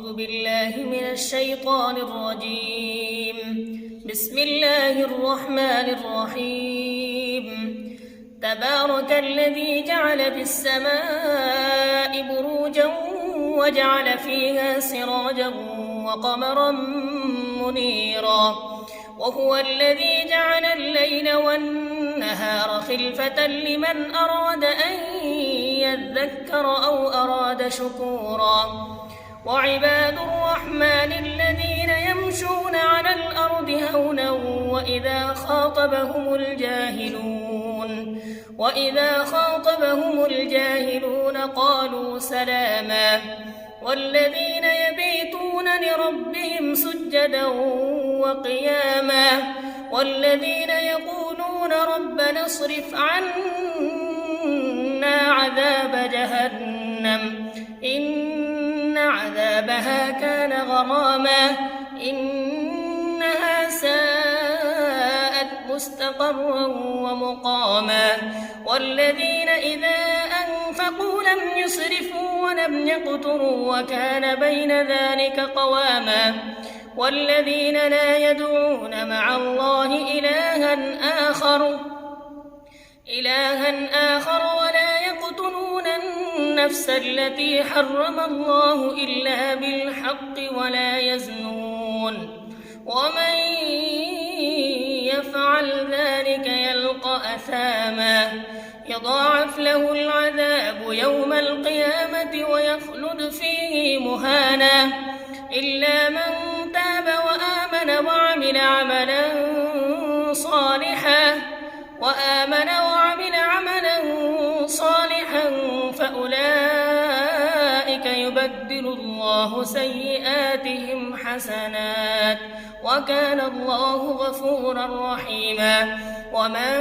أعوذ بالله من الشيطان الرجيم. بسم الله الرحمن الرحيم. تبارك الذي جعل في السماء بروجا وجعل فيها سراجا وقمرا منيرا، وهو الذي جعل الليل والنهار خلفة لمن أراد أن يذكر أو أراد شكورا. وعباد الرحمن الذين يمشون على الأرض هونا وإذا خاطبهم الجاهلون قالوا سلاما. والذين يبيتون لربهم سجدا وقياما، والذين يقولون ربنا اصرف عنا عذاب جهنم إن عذابها كان غراما إنها ساءت مستقرا ومقاما. والذين إذا أنفقوا لم يسرفوا ولم يقتروا وكان بين ذلك قواما. والذين لا يدعون مع الله إلها آخر ولا يقتلون النفس التي حرم الله إلا بالحق ولا يزنون، ومن يفعل ذلك يلقى أثاما يضاعف له العذاب يوم القيامة ويخلد فيه مهانا، إلا من تاب وآمن وعمل عملا صالحا فأولئك يبدل الله سيئاتهم حسنات وكان الله غفورا رحيما. ومن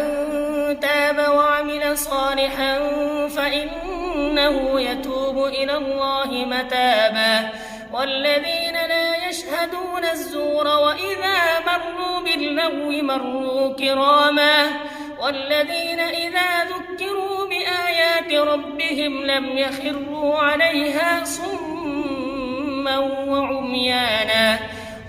تاب وعمل صالحا فإنه يتوب إلى الله متابا. والذين لا يشهدون الزور وإذا مروا باللغو مروا كراما. والذين إذا ذكروا بآيات ربهم لم يخروا عليها صما وعميانا.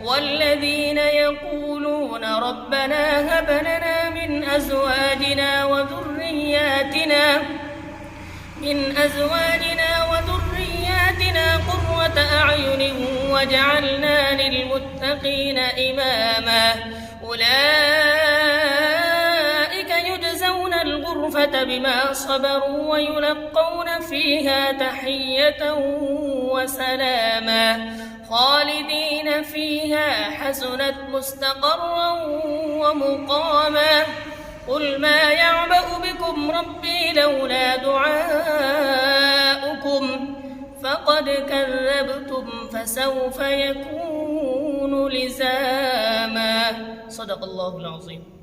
والذين يقولون ربنا هب لنا من أزواجنا وذرياتنا قرة أعين وجعلنا للمتقين إماما. أولئك يجزون الغرفة بما صبروا ويلقون فيها تحية وسلاما خالدين فيها حسنت مستقرا ومقاما. قل ما يعبأ بكم ربي لولا دعاؤكم فقد كذبتم فسوف يكون لزاما. صدق الله العظيم.